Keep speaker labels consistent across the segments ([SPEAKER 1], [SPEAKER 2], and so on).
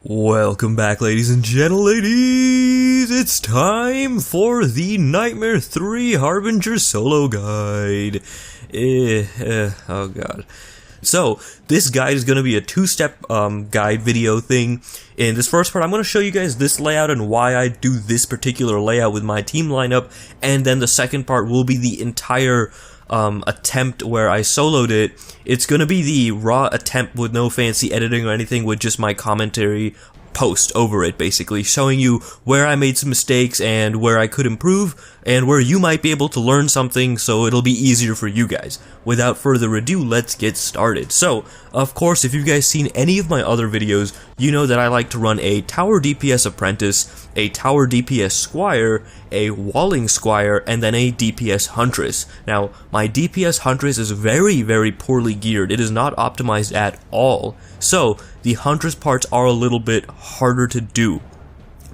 [SPEAKER 1] Welcome back, ladies and gentleladies! It's time for the Nightmare 3 Harbinger solo guide. Oh god. So, this guide is going to be a two-step guide video thing. In this first part, I'm going to show you guys this layout and why I do this particular layout with my team lineup, and then the second part will be the entire attempt where I soloed it. It's gonna be the raw attempt with no fancy editing or anything, with just my commentary post over it, basically showing you where I made some mistakes and where I could improve and where you might be able to learn something, so it'll be easier for you guys. Without further ado, let's get started. So, of course, if you've guys seen any of my other videos, you know that I like to run a Tower DPS Apprentice, a Tower DPS Squire, a Walling Squire, and then a DPS Huntress. Now, my DPS Huntress is very, very poorly geared. It is not optimized at all. So, the Huntress parts are a little bit harder to do.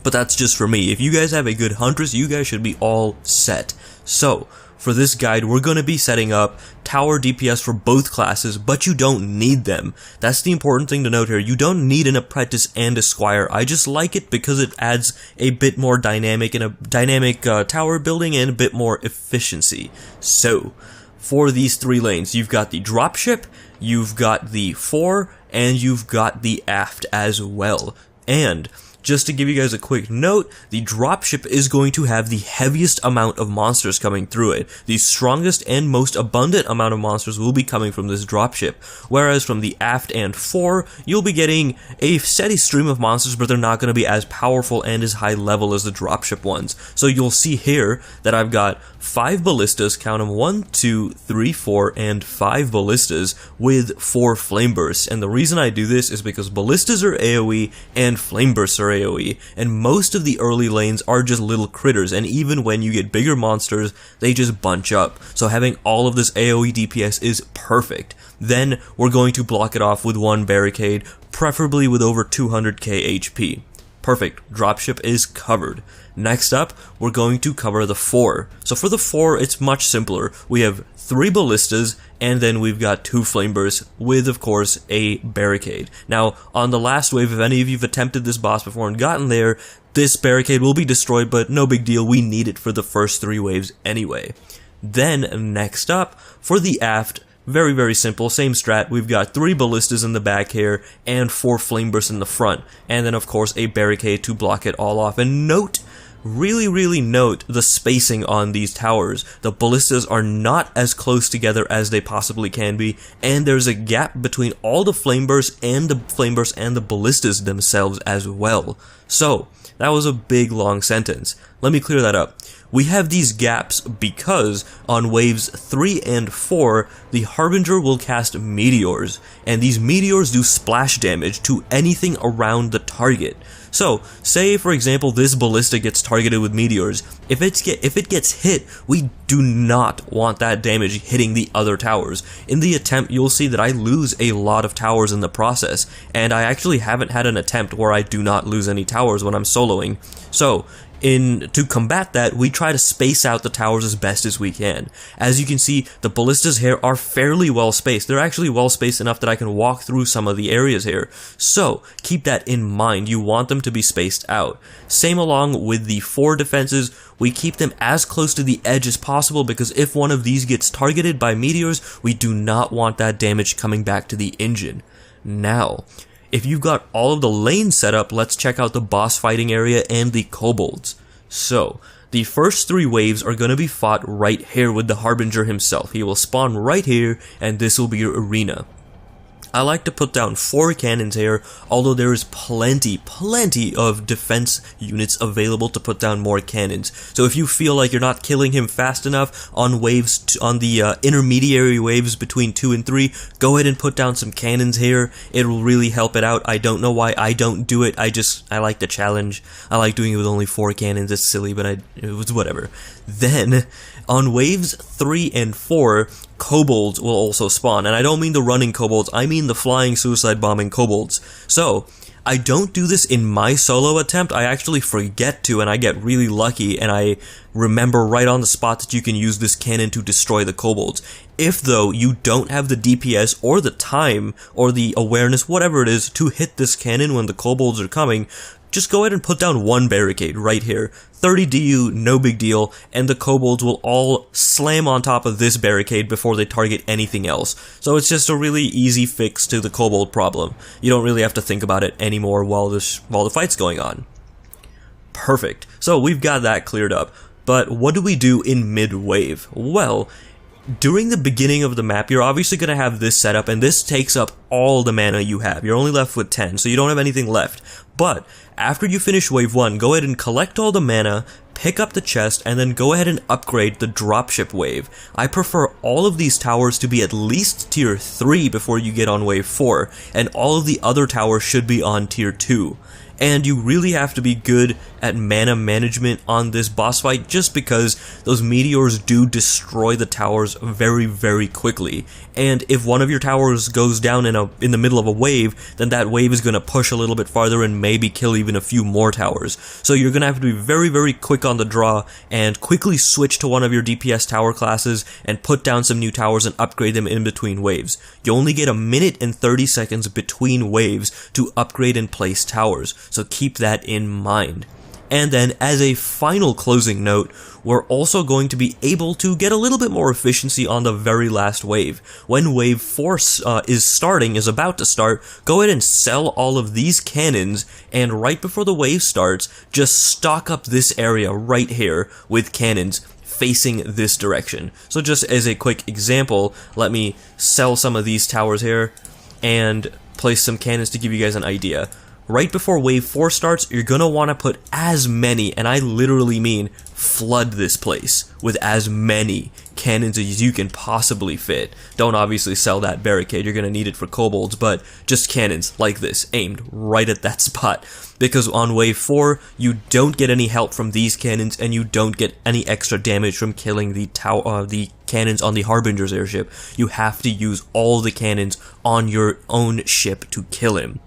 [SPEAKER 1] But that's just for me. If you guys have a good Huntress, you guys should be all set. So, for this guide, we're going to be setting up Tower DPS for both classes, but you don't need them. That's the important thing to note here. You don't need an Apprentice and a Squire. I just like it because it adds a bit more dynamic tower building and a bit more efficiency. So, for these three lanes, you've got the Dropship, you've got the 4, and you've got the Aft as well. And just to give you guys a quick note, the Dropship is going to have the heaviest amount of monsters coming through it. The strongest and most abundant amount of monsters will be coming from this Dropship, whereas from the Aft and 4, you'll be getting a steady stream of monsters, but they're not going to be as powerful and as high level as the Dropship ones. So you'll see here that I've got 5 ballistas, count them 1, 2, 3, 4, and 5 ballistas with 4 flame bursts. And the reason I do this is because ballistas are AoE and flame bursts are AoE, and most of the early lanes are just little critters, and even when you get bigger monsters, they just bunch up. So having all of this AoE DPS is perfect. Then we're going to block it off with 1 barricade, preferably with over 200k HP. Perfect. Dropship is covered. Next up, we're going to cover the 4. So for the 4, it's much simpler. We have 3 ballistas, and then we've got 2 flame bursts with, of course, a barricade. Now, on the last wave, if any of you have attempted this boss before and gotten there, this barricade will be destroyed, but no big deal, we need it for the first 3 waves anyway. Then, next up, for the Aft, very, very simple, same strat. We've got 3 ballistas in the back here and 4 flame bursts in the front, and then of course a barricade to block it all off. And note, really note the spacing on these towers. The ballistas are not as close together as they possibly can be, and there's a gap between all the flame bursts and the ballistas themselves as well. So, that was a big long sentence. Let me clear that up. We have these gaps because on waves 3 and 4, the Harbinger will cast meteors, and these meteors do splash damage to anything around the target. So, say for example this ballista gets targeted with meteors. If it gets hit, we do not want that damage hitting the other towers. In the attempt, you'll see that I lose a lot of towers in the process, and I actually haven't had an attempt where I do not lose any towers when I'm soloing. So, to combat that, we try to space out the towers as best as we can. As you can see, the ballistas here are fairly well spaced. They're actually well spaced enough that I can walk through some of the areas here. So, keep that in mind. You want them to be spaced out. Same along with the 4 defenses. We keep them as close to the edge as possible, because if one of these gets targeted by meteors, we do not want that damage coming back to the engine. Now, if you've got all of the lanes set up, let's check out the boss fighting area and the kobolds. So, the first 3 waves are going to be fought right here with the Harbinger himself. He will spawn right here, and this will be your arena. I like to put down 4 cannons here, although there is plenty of defense units available to put down more cannons. So if you feel like you're not killing him fast enough on the intermediary waves between 2 and 3, go ahead and put down some cannons here. It will really help it out. I don't know why I don't do it. I like the challenge. I like doing it with only 4 cannons. It's silly, but it was whatever. Then, on waves 3 and 4, kobolds will also spawn, and I don't mean the running kobolds, I mean the flying suicide bombing kobolds. So, I don't do this in my solo attempt, I actually forget to, and I get really lucky, and I remember right on the spot that you can use this cannon to destroy the kobolds. If, though, you don't have the DPS or the time or the awareness, whatever it is, to hit this cannon when the kobolds are coming, just go ahead and put down one barricade right here. 30 DU, no big deal, and the kobolds will all slam on top of this barricade before they target anything else. So it's just a really easy fix to the kobold problem. You don't really have to think about it anymore while the fight's going on. Perfect. So we've got that cleared up. But what do we do in mid-wave? Well, during the beginning of the map, you're obviously going to have this setup, and this takes up all the mana you have. You're only left with 10, so you don't have anything left. But after you finish wave 1, go ahead and collect all the mana, pick up the chest, and then go ahead and upgrade the dropship wave. I prefer all of these towers to be at least tier 3 before you get on wave 4, and all of the other towers should be on tier 2. And you really have to be good at mana management on this boss fight just because those meteors do destroy the towers very, very quickly. And if one of your towers goes down in the middle of a wave, then that wave is going to push a little bit farther and maybe kill even a few more towers. So you're going to have to be very, very quick on the draw and quickly switch to one of your DPS tower classes and put down some new towers and upgrade them in between waves. You only get 1 minute and 30 seconds between waves to upgrade and place towers. So keep that in mind. And then, as a final closing note, we're also going to be able to get a little bit more efficiency on the very last wave. When wave 4 is about to start, go ahead and sell all of these cannons, and right before the wave starts, just stock up this area right here with cannons facing this direction. So just as a quick example, let me sell some of these towers here and place some cannons to give you guys an idea. Right before wave 4 starts, you're going to want to put as many, and I literally mean flood this place with as many cannons as you can possibly fit. Don't obviously sell that barricade, you're going to need it for kobolds, but just cannons like this, aimed right at that spot. Because on wave 4, you don't get any help from these cannons, and you don't get any extra damage from killing the cannons on the Harbinger's airship. You have to use all the cannons on your own ship to kill him.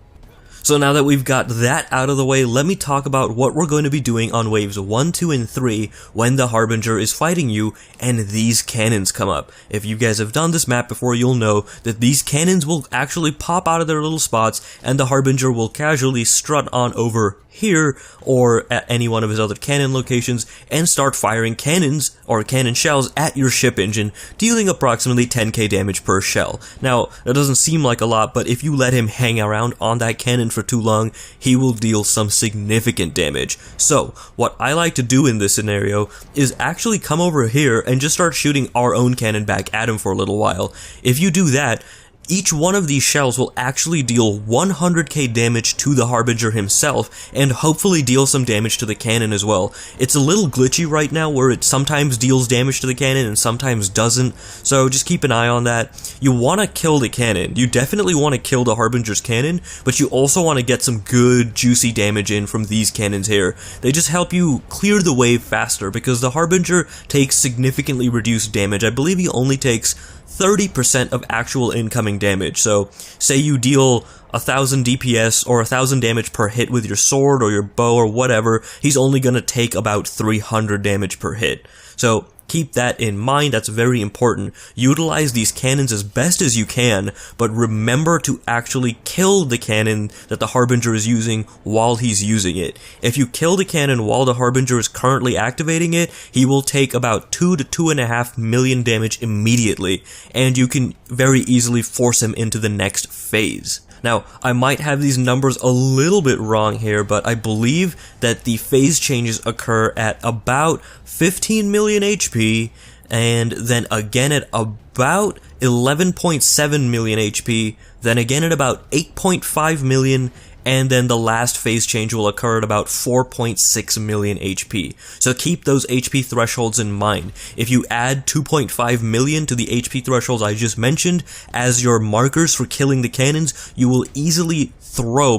[SPEAKER 1] So now that we've got that out of the way, let me talk about what we're going to be doing on waves 1, 2, and 3 when the Harbinger is fighting you and these cannons come up. If you guys have done this map before, you'll know that these cannons will actually pop out of their little spots and the Harbinger will casually strut on over here or at any one of his other cannon locations and start firing cannons or cannon shells at your ship engine, dealing approximately 10k damage per shell. Now, that doesn't seem like a lot, but if you let him hang around on that cannon for too long, he will deal some significant damage. So, what I like to do in this scenario is actually come over here and just start shooting our own cannon back at him for a little while. If you do that, each one of these shells will actually deal 100k damage to the Harbinger himself, and hopefully deal some damage to the cannon as well. It's a little glitchy right now where it sometimes deals damage to the cannon and sometimes doesn't, so just keep an eye on that. You want to kill the cannon. You definitely want to kill the Harbinger's cannon, but you also want to get some good juicy damage in from these cannons here. They just help you clear the wave faster because the Harbinger takes significantly reduced damage. I believe he only takes 30% of actual incoming damage. So, say you deal 1000 DPS or 1000 damage per hit with your sword or your bow or whatever, he's only gonna take about 300 damage per hit. So, keep that in mind, that's very important. Utilize these cannons as best as you can, but remember to actually kill the cannon that the Harbinger is using while he's using it. If you kill the cannon while the Harbinger is currently activating it, he will take about 2 to 2.5 million damage immediately, and you can very easily force him into the next phase. Now, I might have these numbers a little bit wrong here, but I believe that the phase changes occur at about 15 million HP, and then again at about 11.7 million HP, then again at about 8.5 million, and then the last phase change will occur at about 4.6 million HP. So keep those HP thresholds in mind. If you add 2.5 million to the HP thresholds I just mentioned as your markers for killing the cannons, you will easily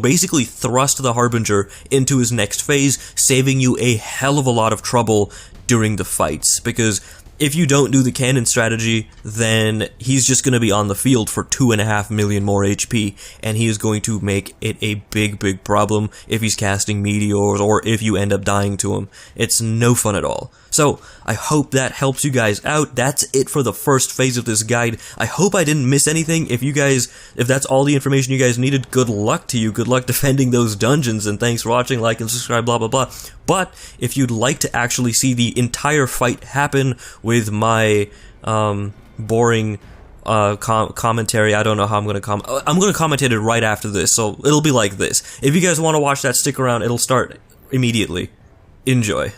[SPEAKER 1] basically thrust the Harbinger into his next phase, saving you a hell of a lot of trouble during the fights, because if you don't do the cannon strategy, then he's just going to be on the field for 2.5 million more HP, and he is going to make it a big problem if he's casting meteors or if you end up dying to him. It's no fun at all. So, I hope that helps you guys out. That's it for the first phase of this guide. I hope I didn't miss anything. If that's all the information you guys needed, good luck to you. Good luck defending those dungeons, and thanks for watching, like and subscribe, blah blah blah. But, if you'd like to actually see the entire fight happen with my, boring commentary, I don't know how I'm gonna I'm gonna commentate it right after this, so it'll be like this. If you guys want to watch that, stick around. It'll start immediately. Enjoy.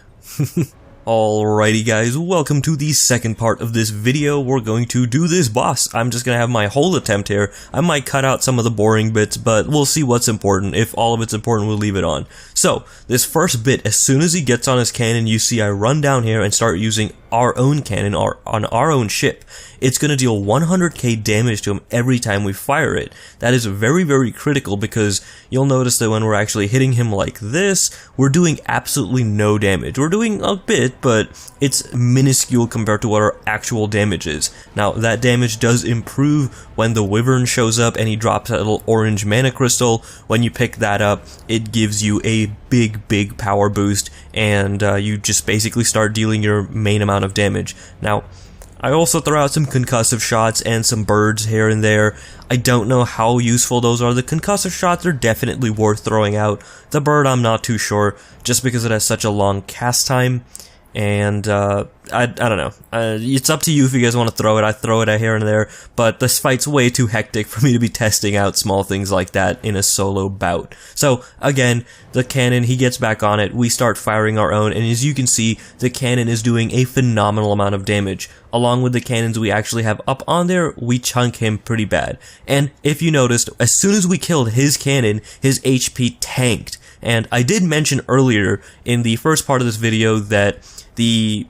[SPEAKER 1] Alrighty guys, welcome to the second part of this video. We're going to do this boss. I'm just gonna have my whole attempt here. I might cut out some of the boring bits, but we'll see what's important. If all of it's important, we'll leave it on. So, this first bit, as soon as he gets on his cannon, you see I run down here and start using our own cannon on our own ship. It's going to deal 100k damage to him every time we fire it. That is very, very critical, because you'll notice that when we're actually hitting him like this, we're doing absolutely no damage. We're doing a bit, but it's minuscule compared to what our actual damage is. Now, that damage does improve when the wyvern shows up and he drops that little orange mana crystal. When you pick that up, it gives you a big power boost, and you just basically start dealing your main amount of damage. Now, I also throw out some concussive shots and some birds here and there. I don't know how useful those are. The concussive shots are definitely worth throwing out. The bird, I'm not too sure, just because it has such a long cast time. And, I don't know. It's up to you if you guys want to throw it. I throw it here and there, but this fight's way too hectic for me to be testing out small things like that in a solo bout. So, again, the cannon, he gets back on it, we start firing our own, and as you can see, the cannon is doing a phenomenal amount of damage. Along with the cannons we actually have up on there, we chunk him pretty bad. And, if you noticed, as soon as we killed his cannon, his HP tanked. And I did mention earlier in the first part of this video that the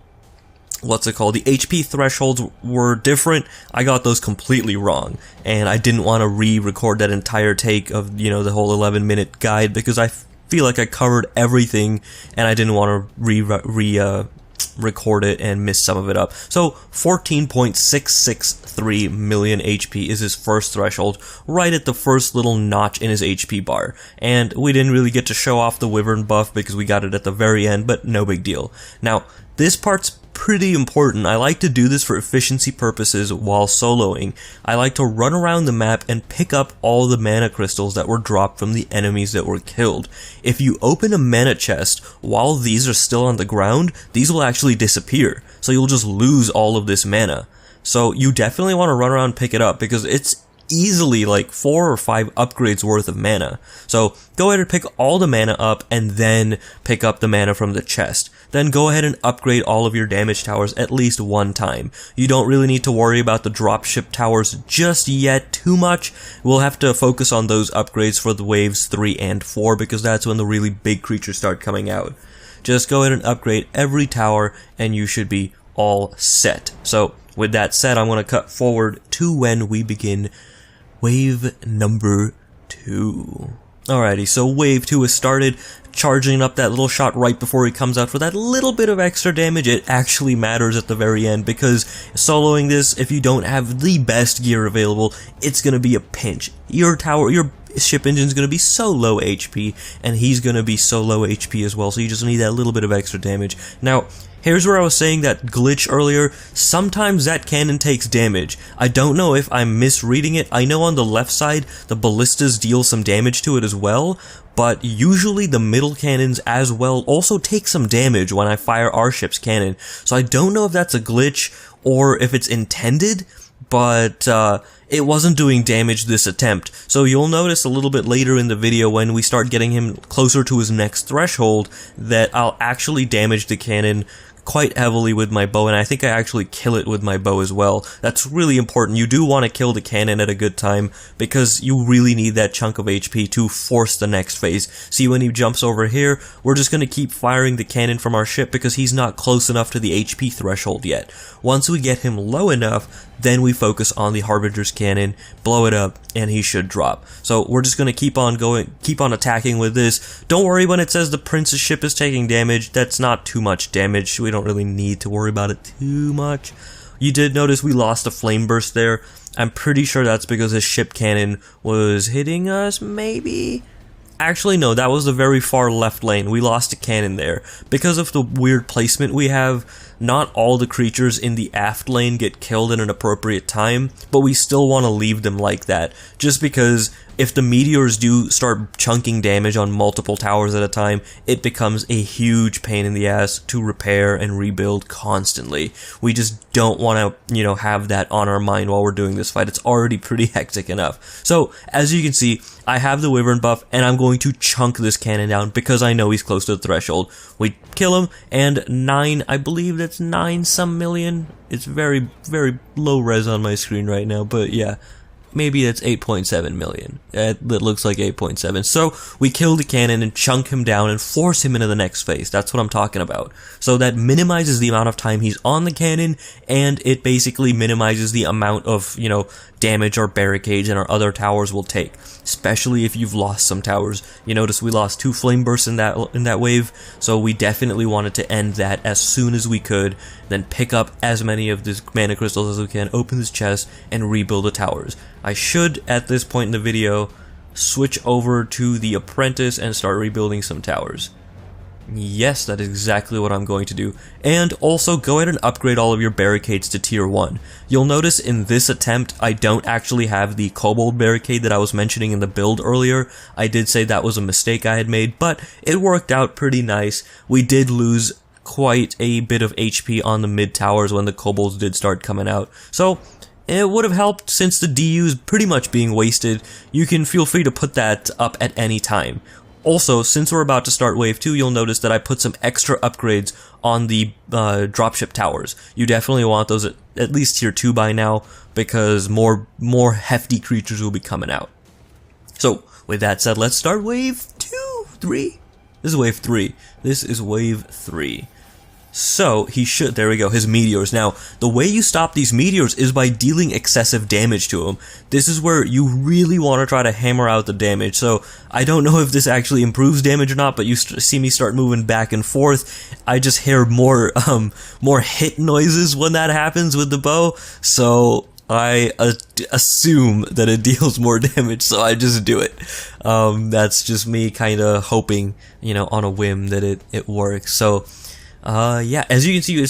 [SPEAKER 1] HP thresholds were different. I got those completely wrong, and I didn't want to re-record that entire take of, the whole 11-minute guide, because I feel like I covered everything, and I didn't want to record it and miss some of it up. So 14.663 million HP is his first threshold, right at the first little notch in his HP bar. And we didn't really get to show off the wyvern buff because we got it at the very end, but no big deal. Now, this part's pretty important. I like to do this for efficiency purposes while soloing. I like to run around the map and pick up all the mana crystals that were dropped from the enemies that were killed. If you open a mana chest while these are still on the ground, these will actually disappear. So you'll just lose all of this mana. So you definitely want to run around and pick it up, because it's easily like 4 or 5 upgrades worth of mana. So go ahead and pick all the mana up, and then pick up the mana from the chest. Then go ahead and upgrade all of your damage towers at least one time. You don't really need to worry about the dropship towers just yet too much. We'll have to focus on those upgrades for the waves 3 and 4, because that's when the really big creatures start coming out. Just go ahead and upgrade every tower, and you should be all set. So with that said, I'm going to cut forward to when we begin wave number 2. Alrighty, so wave 2 has started, charging up that little shot right before he comes out for that little bit of extra damage. It actually matters at the very end, because soloing this, if you don't have the best gear available, it's gonna be a pinch. Your ship engine's gonna be so low HP, and he's gonna be so low HP as well, so you just need that little bit of extra damage. Now, here's where I was saying that glitch earlier. Sometimes that cannon takes damage. I don't know if I'm misreading it. I know on the left side, the ballistas deal some damage to it as well, but usually the middle cannons as well also take some damage when I fire our ship's cannon. So I don't know if that's a glitch or if it's intended, but it wasn't doing damage this attempt. So you'll notice a little bit later in the video, when we start getting him closer to his next threshold, that I'll actually damage the cannon quite heavily with my bow, and I think I actually kill it with my bow as well. That's really important. You do want to kill the cannon at a good time, because you really need that chunk of HP to force the next phase. See, when he jumps over here, we're just going to keep firing the cannon from our ship, because he's not close enough to the HP threshold yet. Once we get him low enough, then we focus on the Harbinger's cannon, blow it up, and he should drop. So we're just going to keep on attacking with this. Don't worry when it says the prince's ship is taking damage. That's not too much damage. We don't really need to worry about it too much. You did notice we lost a flame burst there. I'm pretty sure that's because his ship cannon was hitting us, maybe? Actually, no, that was the very far left lane. We lost a cannon there. Because of the weird placement we have, not all the creatures in the aft lane get killed in an appropriate time, but we still want to leave them like that, just because if the meteors do start chunking damage on multiple towers at a time, it becomes a huge pain in the ass to repair and rebuild constantly. We just don't want to, have that on our mind while we're doing this fight. It's already pretty hectic enough. So, as you can see, I have the Wyvern buff, and I'm going to chunk this cannon down because I know he's close to the threshold. We kill him, and I believe that's 9 some million. It's very, very low res on my screen right now, but yeah. Maybe that's 8.7 million. It looks like 8.7. So, we kill the cannon and chunk him down and force him into the next phase. That's what I'm talking about. So that minimizes the amount of time he's on the cannon, and it basically minimizes the amount of, damage our barricades and our other towers will take. Especially if you've lost some towers. You notice we lost 2 flame bursts in that wave, so we definitely wanted to end that as soon as we could, then pick up as many of these mana crystals as we can, open this chest, and rebuild the towers. I should, at this point in the video, switch over to the apprentice and start rebuilding some towers. Yes, that is exactly what I'm going to do. And also, go ahead and upgrade all of your barricades to tier 1. You'll notice in this attempt, I don't actually have the cobalt barricade that I was mentioning in the build earlier. I did say that was a mistake I had made, but it worked out pretty nice. We did lose quite a bit of HP on the mid towers when the kobolds did start coming out. So, it would have helped since the DU is pretty much being wasted. You can feel free to put that up at any time. Also, since we're about to start Wave 2, you'll notice that I put some extra upgrades on the dropship towers. You definitely want those at least tier 2 by now, because more hefty creatures will be coming out. So, with that said, let's start Wave 2, 3? This is Wave 3. This is Wave 3. So, there we go, his meteors. Now, the way you stop these meteors is by dealing excessive damage to them. This is where you really want to try to hammer out the damage. So, I don't know if this actually improves damage or not, but you see me start moving back and forth. I just hear more hit noises when that happens with the bow. So, I assume that it deals more damage, so I just do it. That's just me kind of hoping, on a whim that it works. So, yeah, as you can see,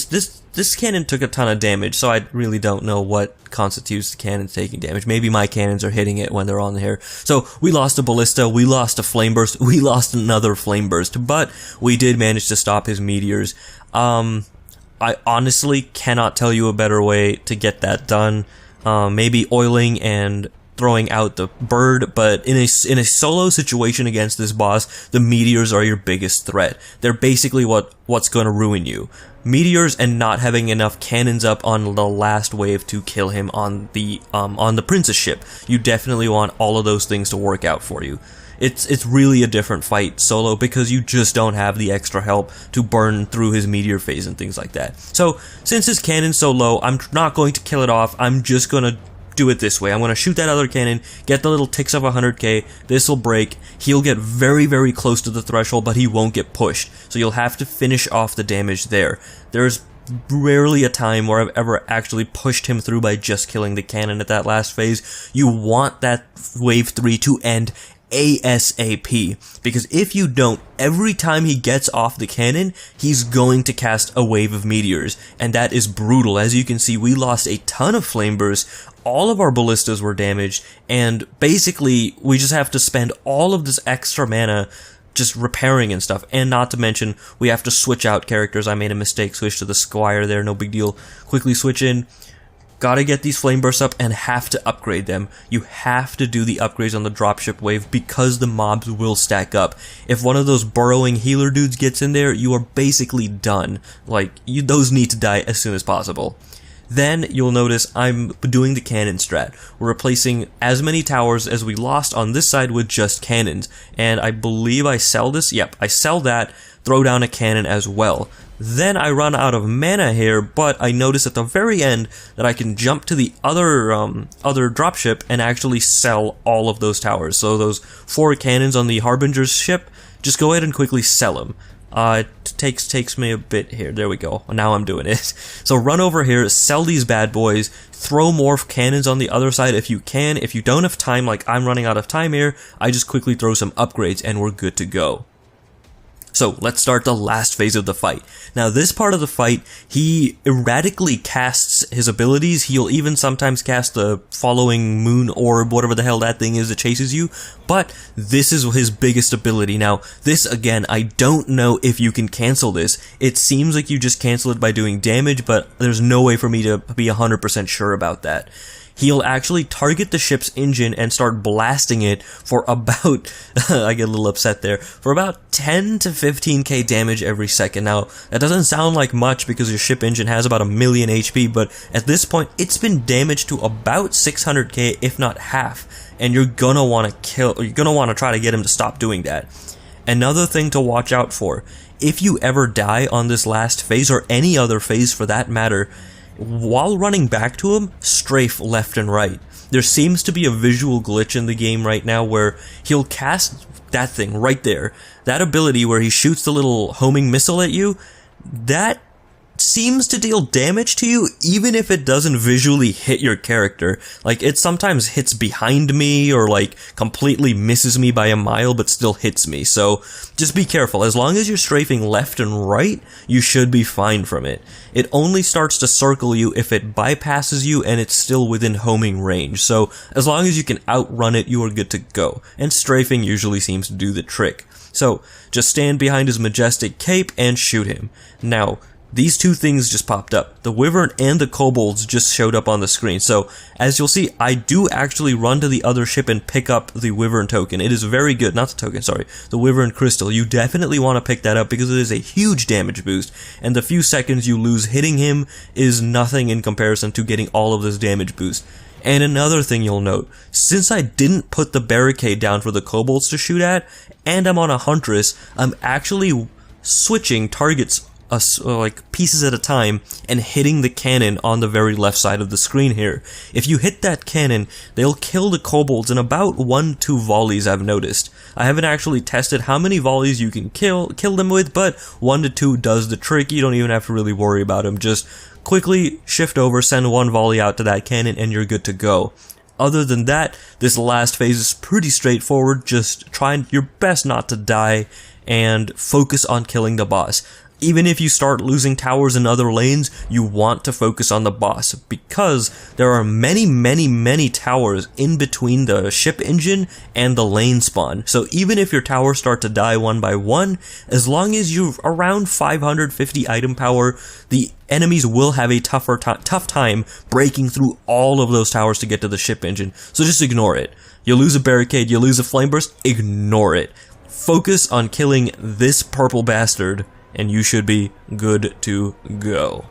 [SPEAKER 1] this cannon took a ton of damage, so I really don't know what constitutes the cannons taking damage. Maybe my cannons are hitting it when they're on here. So, we lost a ballista, we lost a flame burst, we lost another flame burst, but we did manage to stop his meteors. I honestly cannot tell you a better way to get that done. Maybe oiling and throwing out the bird, but in a solo situation against this boss, the meteors are your biggest threat. They're basically what's going to ruin you. Meteors and not having enough cannons up on the last wave to kill him on the princess ship. You definitely want all of those things to work out for you. It's really a different fight solo because you just don't have the extra help to burn through his meteor phase and things like that. So, since his cannon's so low, I'm not going to kill it off. I'm just going to do it this way. I'm going to shoot that other cannon, get the little ticks of 100k, this will break, he'll get very, very close to the threshold, but he won't get pushed. So you'll have to finish off the damage there. There's rarely a time where I've ever actually pushed him through by just killing the cannon at that last phase. You want that wave 3 to end ASAP, because if you don't, every time he gets off the cannon, he's going to cast a wave of meteors, and that is brutal. As you can see, we lost a ton of flame bursts, all of our ballistas were damaged, and basically, we just have to spend all of this extra mana just repairing and stuff, and not to mention, we have to switch out characters. I made a mistake, switch to the Squire there, no big deal. Quickly switch in. Gotta get these flame bursts up and have to upgrade them. You have to do the upgrades on the dropship wave because the mobs will stack up. If one of those burrowing healer dudes gets in there, you are basically done. Like, those need to die as soon as possible. Then, you'll notice I'm doing the cannon strat. We're replacing as many towers as we lost on this side with just cannons. And I believe I sell this? Yep, I sell that, throw down a cannon as well. Then I run out of mana here, but I notice at the very end that I can jump to the other dropship and actually sell all of those towers. So those 4 cannons on the Harbinger's ship, just go ahead and quickly sell them. takes me a bit here. There we go. Now I'm doing it. So run over here, sell these bad boys, throw more cannons on the other side if you can. If you don't have time, like I'm running out of time here, I just quickly throw some upgrades and we're good to go. So let's start the last phase of the fight. Now this part of the fight, he erratically casts his abilities. He'll even sometimes cast the following moon orb, whatever the hell that thing is that chases you. But this is his biggest ability. Now this, again, I don't know if you can cancel this. It seems like you just cancel it by doing damage, but there's no way for me to be 100% sure about that. He'll actually target the ship's engine and start blasting it for about, I get a little upset there, for about 10 to 15k damage every second. Now, that doesn't sound like much because your ship engine has about 1,000,000 HP, but at this point, it's been damaged to about 600k, if not half, and you're gonna want to try to get him to stop doing that. Another thing to watch out for, if you ever die on this last phase, or any other phase for that matter, while running back to him, strafe left and right. There seems to be a visual glitch in the game right now where he'll cast that thing right there. That ability where he shoots the little homing missile at you, that seems to deal damage to you even if it doesn't visually hit your character. Like, it sometimes hits behind me or like completely misses me by a mile but still hits me. So just be careful. As long as you're strafing left and right, you should be fine from it. It only starts to circle you if it bypasses you and it's still within homing range. So as long as you can outrun it, you are good to go. And strafing usually seems to do the trick. So just stand behind his majestic cape and shoot him. Now, these two things just popped up. The Wyvern and the kobolds just showed up on the screen. So, as you'll see, I do actually run to the other ship and pick up the Wyvern token. It is very good. Not the token, sorry. The Wyvern crystal. You definitely want to pick that up because it is a huge damage boost. And the few seconds you lose hitting him is nothing in comparison to getting all of this damage boost. And another thing you'll note, since I didn't put the barricade down for the kobolds to shoot at, and I'm on a huntress, I'm actually switching targets like pieces at a time and hitting the cannon on the very left side of the screen here. If you hit that cannon, they'll kill the kobolds in about 1-2 volleys, I've noticed. I haven't actually tested how many volleys you can kill them with, but 1 to 2 does the trick. You don't even have to really worry about them. Just quickly shift over, send 1 volley out to that cannon, and you're good to go. Other than that, this last phase is pretty straightforward. Just try your best not to die and focus on killing the boss. Even if you start losing towers in other lanes, you want to focus on the boss, because there are many towers in between the ship engine and the lane spawn. So even if your towers start to die one by one, as long as you're around 550 item power, the enemies will have a tough time breaking through all of those towers to get to the ship engine. So just ignore it. You lose a barricade, you lose a flame burst, ignore it. Focus on killing this purple bastard, and you should be good to go.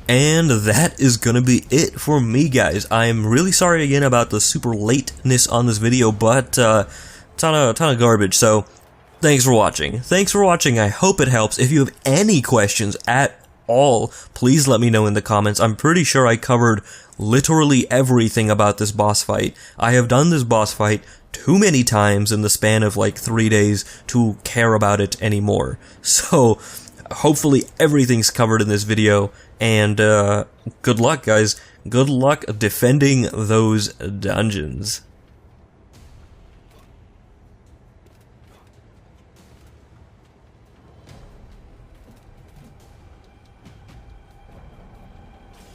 [SPEAKER 1] And that is gonna be it for me, guys. I'm really sorry again about the super lateness on this video, but ton of garbage, so thanks for watching. I hope it helps. If you have any questions at all, please let me know in the comments. I'm pretty sure I covered literally everything about this boss fight. I have done this boss fight too many times in the span of like 3 days to care about it anymore. So hopefully everything's covered in this video, and good luck, guys. Good luck defending those dungeons.